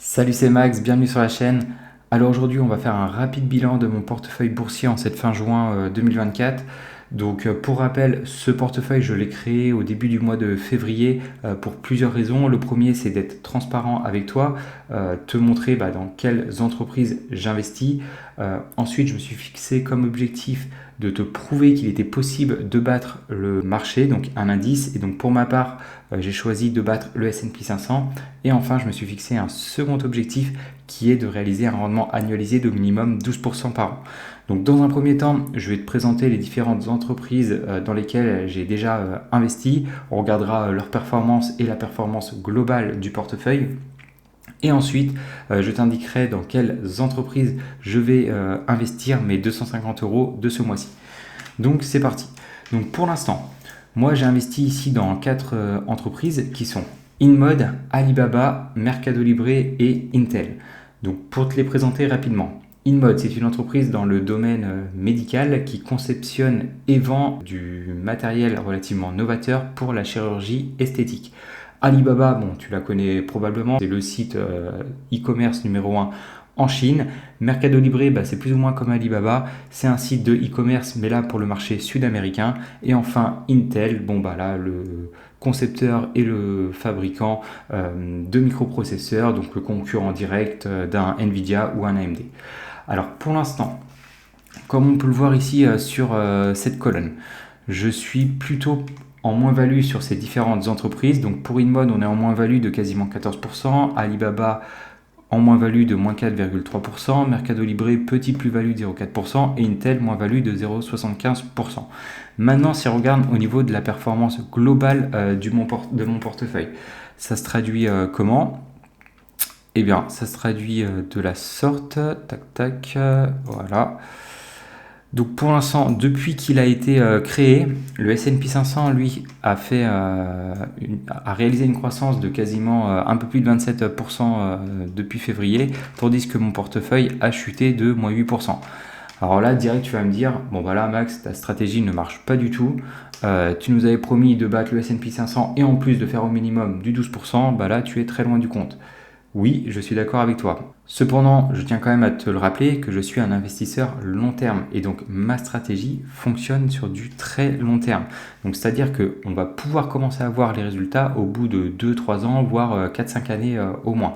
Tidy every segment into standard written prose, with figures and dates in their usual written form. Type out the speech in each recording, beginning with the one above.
Salut, c'est Max, bienvenue sur la chaîne. Alors aujourd'hui, on va faire un rapide bilan de mon portefeuille boursier en cette fin juin 2024. Donc pour rappel, ce portefeuille, je l'ai créé au début du mois de février pour plusieurs raisons. Le premier, c'est d'être transparent avec toi, te montrer dans quelles entreprises j'investis. Ensuite, je me suis fixé comme objectif de te prouver qu'il était possible de battre le marché, donc un indice. Et donc pour ma part, j'ai choisi de battre le S&P 500. Et enfin, je me suis fixé un second objectif qui est de réaliser un rendement annualisé d'au minimum 12% par an. Donc dans un premier temps, je vais te présenter les différentes entreprises dans lesquelles j'ai déjà investi. On regardera leur performance et la performance globale du portefeuille. Et ensuite, je t'indiquerai dans quelles entreprises je vais investir mes 250 euros de ce mois-ci. Donc c'est parti. Donc pour l'instant, moi j'ai investi ici dans 4 entreprises qui sont InMode, Alibaba, Mercado Libre et Intel. Donc pour te les présenter rapidement. InMode, c'est une entreprise dans le domaine médical qui conceptionne et vend du matériel relativement novateur pour la chirurgie esthétique. Alibaba, bon, tu la connais probablement, c'est le site e-commerce numéro 1 en Chine. Mercado Libre, c'est plus ou moins comme Alibaba, c'est un site de e-commerce, mais là pour le marché sud-américain. Et enfin Intel, là le concepteur et le fabricant de microprocesseurs, donc le concurrent direct d'un Nvidia ou un AMD. Alors pour l'instant, comme on peut le voir ici sur cette colonne, je suis plutôt en moins-value sur ces différentes entreprises. Donc pour InMode, on est en moins-value de quasiment 14%, Alibaba en moins-value de moins 4,3%, Mercado Libre petit plus-value de 0,4% et Intel moins-value de 0,75%. Maintenant, si on regarde au niveau de la performance globale de mon portefeuille, ça se traduit comment? Eh bien, ça se traduit de la sorte, tac, voilà. Donc pour l'instant, depuis qu'il a été créé, le S&P 500, lui, a réalisé une croissance de quasiment un peu plus de 27% depuis février, tandis que mon portefeuille a chuté de moins 8%. Alors là, direct, tu vas me dire, bon voilà Max, ta stratégie ne marche pas du tout. Tu nous avais promis de battre le S&P 500 et en plus de faire au minimum du 12%, là tu es très loin du compte. Oui, je suis d'accord avec toi. Cependant, je tiens quand même à te le rappeler que je suis un investisseur long terme et donc ma stratégie fonctionne sur du très long terme. Donc c'est-à-dire qu'on va pouvoir commencer à voir les résultats au bout de 2-3 ans, voire 4-5 années au moins.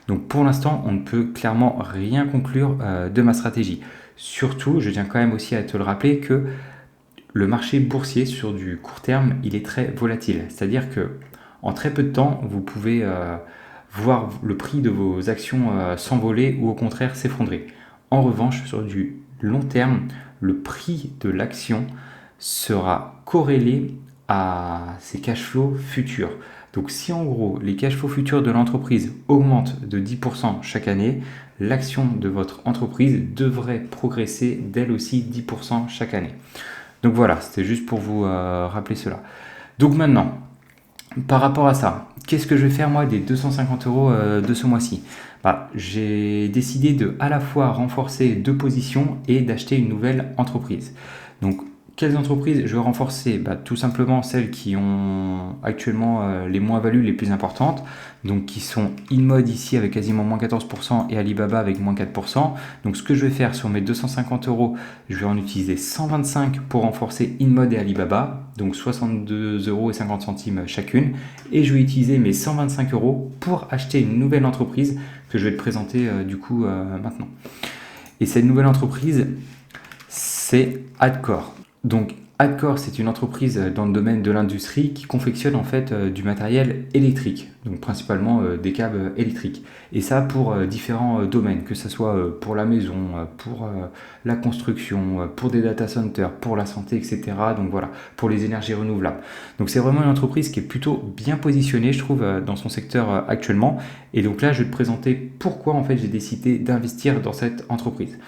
Donc pour l'instant, on ne peut clairement rien conclure de ma stratégie. Surtout, je tiens quand même aussi à te le rappeler que le marché boursier sur du court terme, il est très volatile. C'est-à-dire que en très peu de temps, vous pouvez voir le prix de vos actions s'envoler ou au contraire s'effondrer. En revanche, sur du long terme, le prix de l'action sera corrélé à ses cash flows futurs. Donc si en gros les cash flows futurs de l'entreprise augmentent de 10% chaque année, l'action de votre entreprise devrait progresser d'elle aussi 10% chaque année. Donc voilà, c'était juste pour vous rappeler cela. Donc maintenant, par rapport à ça, qu'est-ce que je vais faire moi des 250 euros de ce mois-ci? J'ai décidé de à la fois renforcer 2 positions et d'acheter une nouvelle entreprise. Donc quelles entreprises je vais renforcer? Tout simplement celles qui ont actuellement les moins-values les plus importantes, donc qui sont InMode ici avec quasiment moins 14% et Alibaba avec moins 4%. Donc ce que je vais faire sur mes 250 euros, je vais en utiliser 125 pour renforcer InMode et Alibaba, donc 62,50 euros chacune. Et je vais utiliser mes 125 euros pour acheter une nouvelle entreprise que je vais te présenter maintenant. Et cette nouvelle entreprise, c'est Adcore. Donc Adcore, c'est une entreprise dans le domaine de l'industrie qui confectionne en fait du matériel électrique, donc principalement des câbles électriques. Et ça pour différents domaines, que ce soit pour la maison, pour la construction, pour des data centers, pour la santé, etc. Donc voilà, pour les énergies renouvelables. Donc c'est vraiment une entreprise qui est plutôt bien positionnée, je trouve, dans son secteur actuellement. Et donc là, je vais te présenter pourquoi en fait j'ai décidé d'investir dans cette entreprise.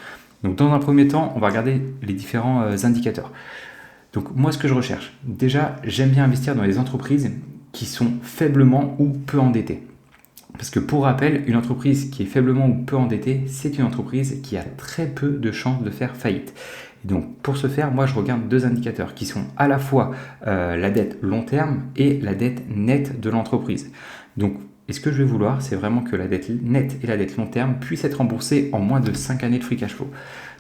Donc dans un premier temps, on va regarder les différents indicateurs. Donc moi, ce que je recherche, déjà, j'aime bien investir dans les entreprises qui sont faiblement ou peu endettées. Parce que pour rappel, une entreprise qui est faiblement ou peu endettée, c'est une entreprise qui a très peu de chances de faire faillite. Et donc pour ce faire, moi je regarde 2 indicateurs qui sont à la fois la dette long terme et la dette nette de l'entreprise. Donc Et ce que je vais vouloir, c'est vraiment que la dette nette et la dette long terme puissent être remboursées en moins de 5 années de free cash flow.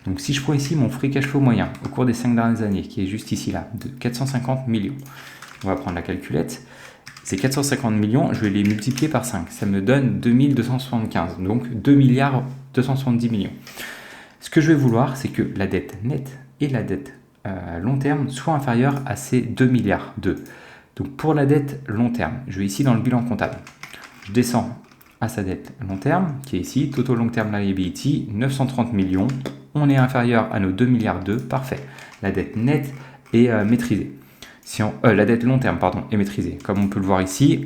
Donc si je prends ici mon free cash flow moyen au cours des 5 dernières années, qui est juste ici là, de 450 millions, on va prendre la calculette. Ces 450 millions, je vais les multiplier par 5. Ça me donne 2275, donc 2 milliards 270 millions. Ce que je vais vouloir, c'est que la dette nette et la dette long terme soient inférieures à ces 2 milliards 2. Donc pour la dette long terme, je vais ici dans le bilan comptable. Je descends à sa dette long terme, qui est ici, Total Long Term Liability, 930 millions. On est inférieur à nos 2 milliards 2, parfait. La dette nette est maîtrisée. La dette long terme est maîtrisée. Comme on peut le voir ici,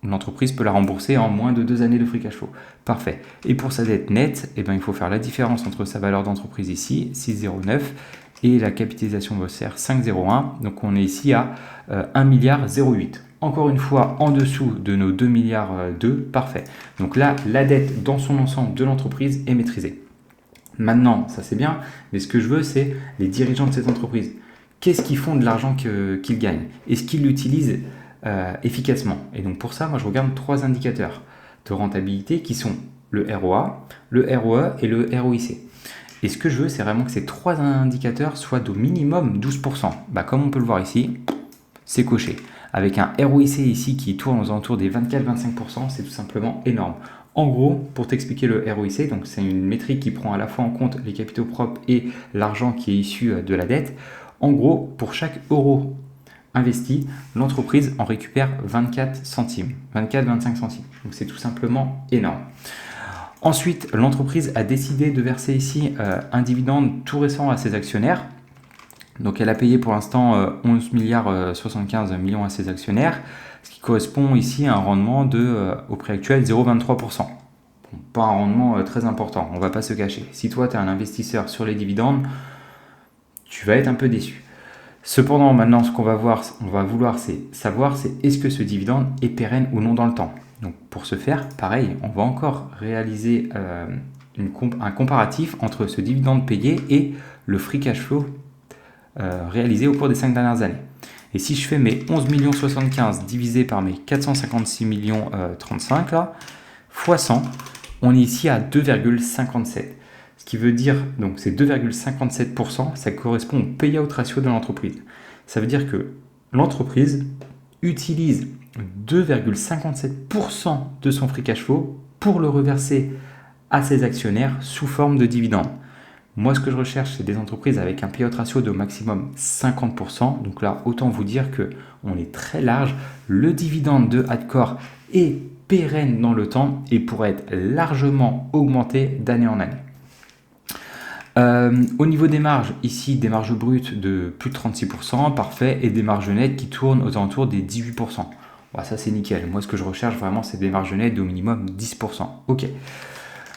l'entreprise peut la rembourser en moins de 2 années de free cash flow. Parfait. Et pour sa dette nette, il faut faire la différence entre sa valeur d'entreprise ici, 6,09, et la capitalisation boursière 5,01. Donc on est ici à 1 milliard 0,8. Encore une fois, en dessous de nos 2 milliards 2, parfait. Donc là, la dette dans son ensemble de l'entreprise est maîtrisée. Maintenant, ça c'est bien, mais ce que je veux, c'est les dirigeants de cette entreprise. Qu'est-ce qu'ils font de l'argent qu'ils gagnent? Est-ce qu'ils l'utilisent efficacement? Et donc pour ça, moi je regarde 3 indicateurs de rentabilité qui sont le ROA, le ROE et le ROIC. Et ce que je veux, c'est vraiment que ces 3 indicateurs soient d'au minimum 12%. Comme on peut le voir ici, c'est coché. Avec un ROIC ici qui tourne aux alentours des 24-25%, c'est tout simplement énorme. En gros, pour t'expliquer le ROIC, donc c'est une métrique qui prend à la fois en compte les capitaux propres et l'argent qui est issu de la dette. En gros, pour chaque euro investi, l'entreprise en récupère 24 centimes, 24-25 centimes. Donc c'est tout simplement énorme. Ensuite, l'entreprise a décidé de verser ici un dividende tout récent à ses actionnaires. Donc elle a payé pour l'instant 11 milliards 75 millions à ses actionnaires, ce qui correspond ici à un rendement de, au prix actuel, 0,23%. Bon, pas un rendement très important, on ne va pas se cacher. Si toi tu es un investisseur sur les dividendes, tu vas être un peu déçu. Cependant, maintenant, ce qu'on va vouloir, c'est savoir est-ce que ce dividende est pérenne ou non dans le temps. Donc pour ce faire, pareil, on va encore réaliser un comparatif entre ce dividende payé et le free cash flow réalisé au cours des 5 dernières années. Et si je fais mes 11 millions 75 divisé par mes 456 millions 35 là, fois 100, on est ici à 2,57. Ce qui veut dire, donc c'est 2,57%, ça correspond au payout ratio de l'entreprise. Ça veut dire que l'entreprise utilise 2,57% de son free cash flow pour le reverser à ses actionnaires sous forme de dividendes. Moi, ce que je recherche, c'est des entreprises avec un payout ratio de maximum 50%. Donc là, autant vous dire qu'on est très large. Le dividende de Adcore est pérenne dans le temps et pourrait être largement augmenté d'année en année. Au niveau des marges, ici des marges brutes de plus de 36%, parfait, et des marges nettes qui tournent aux alentours des 18%. Ça c'est nickel. Moi ce que je recherche vraiment c'est des marges nettes d'au minimum 10%. Ok.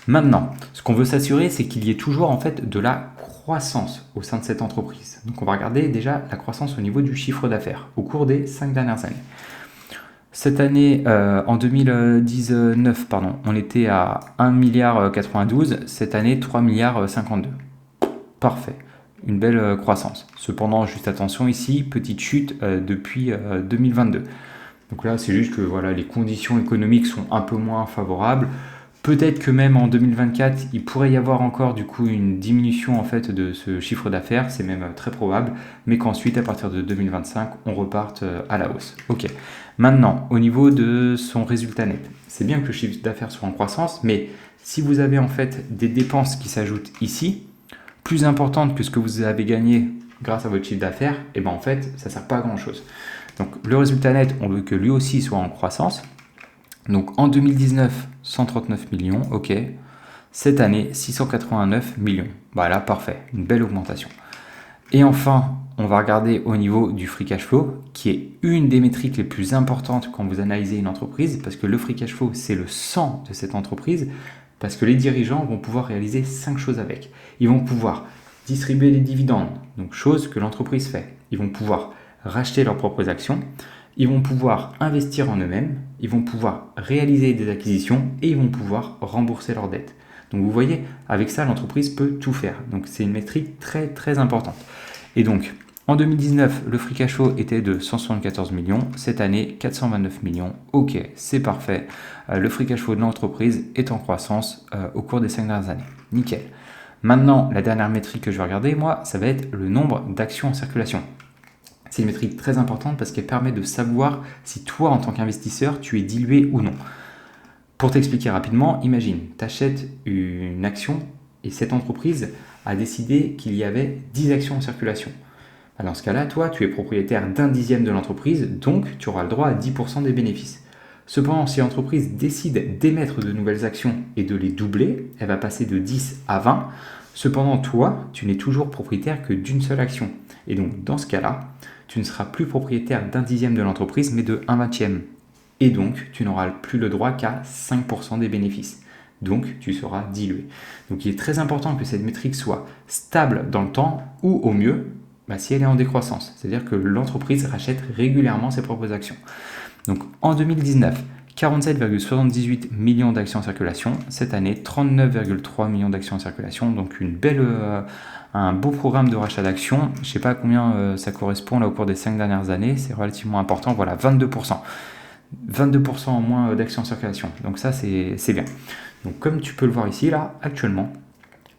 Maintenant, ce qu'on veut s'assurer c'est qu'il y ait toujours en fait de la croissance au sein de cette entreprise. Donc on va regarder déjà la croissance au niveau du chiffre d'affaires au cours des 5 dernières années. Cette année, en 2019, on était à 1,92 milliard. Cette année, 3,52 milliards. Parfait. Une belle croissance. Cependant, juste attention ici, petite chute depuis 2022. Donc là, c'est juste que voilà, les conditions économiques sont un peu moins favorables. Peut-être que même en 2024, il pourrait y avoir encore du coup une diminution en fait de ce chiffre d'affaires, c'est même très probable, mais qu'ensuite à partir de 2025, on reparte à la hausse. Ok. Maintenant, au niveau de son résultat net, c'est bien que le chiffre d'affaires soit en croissance, mais si vous avez en fait des dépenses qui s'ajoutent ici, plus importantes que ce que vous avez gagné grâce à votre chiffre d'affaires, et en fait, ça ne sert pas à grand chose. Donc le résultat net, on veut que lui aussi soit en croissance. Donc en 2019, 139 millions, ok. Cette année, 689 millions. Voilà, parfait, une belle augmentation. Et enfin, on va regarder au niveau du free cash flow, qui est une des métriques les plus importantes quand vous analysez une entreprise, parce que le free cash flow, c'est le sang de cette entreprise, parce que les dirigeants vont pouvoir réaliser 5 choses avec. Ils vont pouvoir distribuer les dividendes, donc chose que l'entreprise fait. Ils vont pouvoir racheter leurs propres actions. Ils vont pouvoir investir en eux-mêmes, ils vont pouvoir réaliser des acquisitions et ils vont pouvoir rembourser leurs dettes. Donc vous voyez, avec ça, l'entreprise peut tout faire. Donc c'est une métrique très très importante. Et donc, En 2019, le free cash flow était de 174 millions. Cette année, 429 millions. Ok, c'est parfait. Le free cash flow de l'entreprise est en croissance au cours des 5 dernières années. Nickel. Maintenant, la dernière métrique que je vais regarder, moi, ça va être le nombre d'actions en circulation. C'est une métrique très importante parce qu'elle permet de savoir si toi, en tant qu'investisseur, tu es dilué ou non. Pour t'expliquer rapidement, imagine, tu achètes une action et cette entreprise a décidé qu'il y avait 10 actions en circulation. Dans ce cas-là, toi, tu es propriétaire d'un dixième de l'entreprise, donc tu auras le droit à 10% des bénéfices. Cependant, si l'entreprise décide d'émettre de nouvelles actions et de les doubler, elle va passer de 10 à 20. Cependant, toi, tu n'es toujours propriétaire que d'une seule action. Et donc, dans ce cas-là, tu ne seras plus propriétaire d'un dixième de l'entreprise, mais de 1/20. Et donc, tu n'auras plus le droit qu'à 5% des bénéfices. Donc, tu seras dilué. Donc, il est très important que cette métrique soit stable dans le temps ou au mieux, si elle est en décroissance. C'est-à-dire que l'entreprise rachète régulièrement ses propres actions. Donc, en 2019, 47,78 millions d'actions en circulation. Cette année, 39,3 millions d'actions en circulation. Donc, un beau programme de rachat d'actions. Je ne sais pas à combien ça correspond là au cours des 5 dernières années. C'est relativement important. Voilà, 22%. 22% en moins d'actions en circulation. Donc ça, c'est bien. Donc comme tu peux le voir ici, là, actuellement,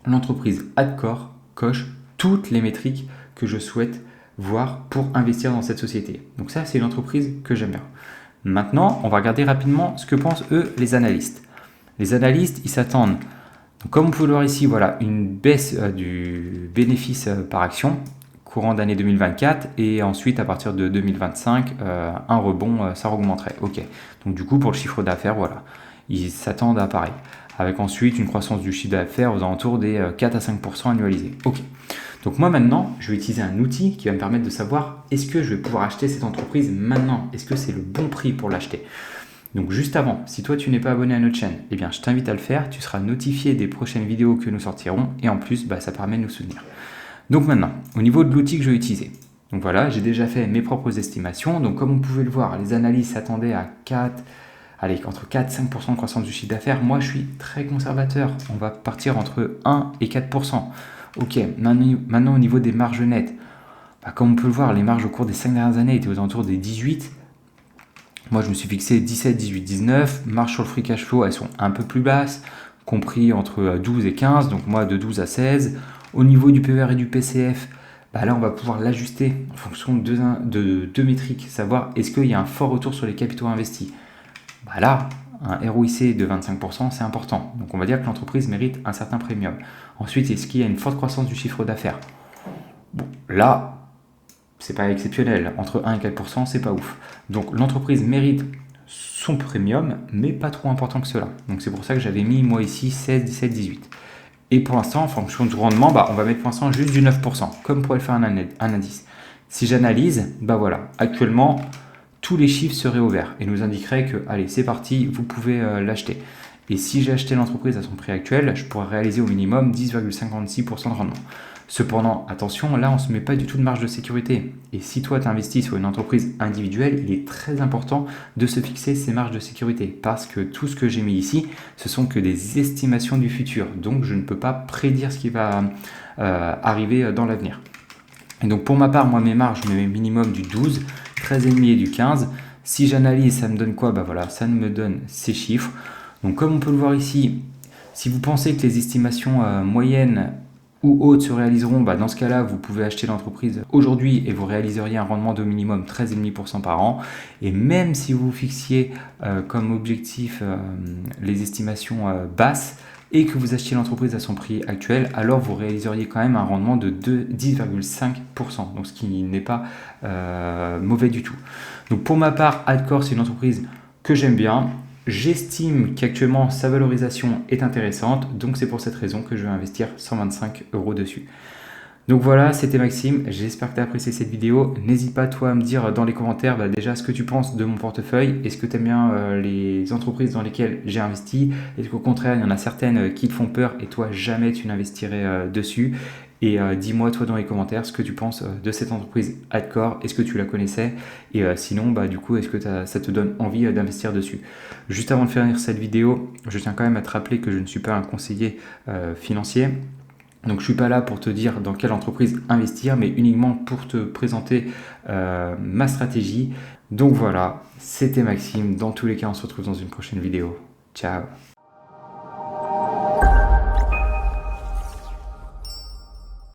l'entreprise Adcore coche toutes les métriques que je souhaite voir pour investir dans cette société. Donc ça, c'est une entreprise que j'aime bien. Maintenant, on va regarder rapidement ce que pensent, eux, les analystes. Les analystes, ils s'attendent, comme on peut le voir ici, voilà, une baisse du bénéfice par action courant d'année 2024 et ensuite à partir de 2025 un rebond, ça augmenterait. Ok, donc du coup pour le chiffre d'affaires, voilà, ils s'attendent à pareil, avec ensuite une croissance du chiffre d'affaires aux alentours des 4 à 5% annualisés. Ok, donc moi maintenant je vais utiliser un outil qui va me permettre de savoir est-ce que je vais pouvoir acheter cette entreprise maintenant, est-ce que c'est le bon prix pour l'acheter. Donc juste avant, si toi tu n'es pas abonné à notre chaîne, eh bien je t'invite à le faire, tu seras notifié des prochaines vidéos que nous sortirons et en plus ça permet de nous soutenir. Donc maintenant, au niveau de l'outil que je vais utiliser. Donc voilà, j'ai déjà fait mes propres estimations. Donc comme vous pouvez le voir, les analyses s'attendaient à entre 4 et 5% de croissance du chiffre d'affaires. Moi, je suis très conservateur. On va partir entre 1 et 4%. Ok, maintenant au niveau des marges nettes. Comme on peut le voir, les marges au cours des 5 dernières années étaient aux alentours des 18. Moi, je me suis fixé 17, 18, 19. Marges sur le free cash flow, elles sont un peu plus basses, compris entre 12 et 15. Donc moi, de 12 à 16. Au niveau du PER et du PCF, là on va pouvoir l'ajuster en fonction de deux métriques, savoir est-ce qu'il y a un fort retour sur les capitaux investis. Là, un ROIC de 25%, c'est important. Donc on va dire que l'entreprise mérite un certain premium. Ensuite, est-ce qu'il y a une forte croissance du chiffre d'affaires? Là, c'est pas exceptionnel. Entre 1 et 4%, c'est pas ouf. Donc l'entreprise mérite son premium, mais pas trop important que cela. Donc c'est pour ça que j'avais mis moi ici 16, 17, 18. Et pour l'instant, en fonction du rendement, on va mettre pour l'instant juste du 9%, comme pourrait le faire un indice. Si j'analyse, voilà, actuellement, tous les chiffres seraient au vert et nous indiqueraient que, allez, c'est parti, vous pouvez l'acheter. Et si j'ai acheté l'entreprise à son prix actuel, je pourrais réaliser au minimum 10,56% de rendement. Cependant, attention, là, on ne se met pas du tout de marge de sécurité. Et si toi, tu investis sur une entreprise individuelle, il est très important de se fixer ces marges de sécurité. Parce que tout ce que j'ai mis ici, ce sont que des estimations du futur. Donc, je ne peux pas prédire ce qui va arriver dans l'avenir. Et donc, pour ma part, moi, mes marges, je mets minimum du 12, 13,5 et du 15. Si j'analyse, ça me donne quoi? Voilà, ça me donne ces chiffres. Donc, comme on peut le voir ici, si vous pensez que les estimations moyennes ou hautes se réaliseront, dans ce cas-là, vous pouvez acheter l'entreprise aujourd'hui et vous réaliseriez un rendement de minimum 13,5% par an. Et même si vous fixiez comme objectif les estimations basses et que vous achetiez l'entreprise à son prix actuel, alors vous réaliseriez quand même un rendement de 10,5%, donc ce qui n'est pas mauvais du tout. Donc pour ma part, Adcore, c'est une entreprise que j'aime bien. J'estime qu'actuellement sa valorisation est intéressante, donc c'est pour cette raison que je vais investir 125 € dessus. Donc voilà, c'était Maxime, j'espère que tu as apprécié cette vidéo. N'hésite pas toi à me dire dans les commentaires déjà ce que tu penses de mon portefeuille. Est-ce que tu aimes bien les entreprises dans lesquelles j'ai investi? Est-ce qu'au contraire, il y en a certaines qui te font peur et toi jamais tu n'investirais dessus? Et dis-moi toi dans les commentaires ce que tu penses de cette entreprise Adcore, est-ce que tu la connaissais? Et sinon, du coup, est-ce que ça te donne envie d'investir dessus? Juste avant de finir cette vidéo, je tiens quand même à te rappeler que je ne suis pas un conseiller financier. Donc je suis pas là pour te dire dans quelle entreprise investir, mais uniquement pour te présenter ma stratégie. Donc voilà, c'était Maxime. Dans tous les cas, on se retrouve dans une prochaine vidéo. Ciao.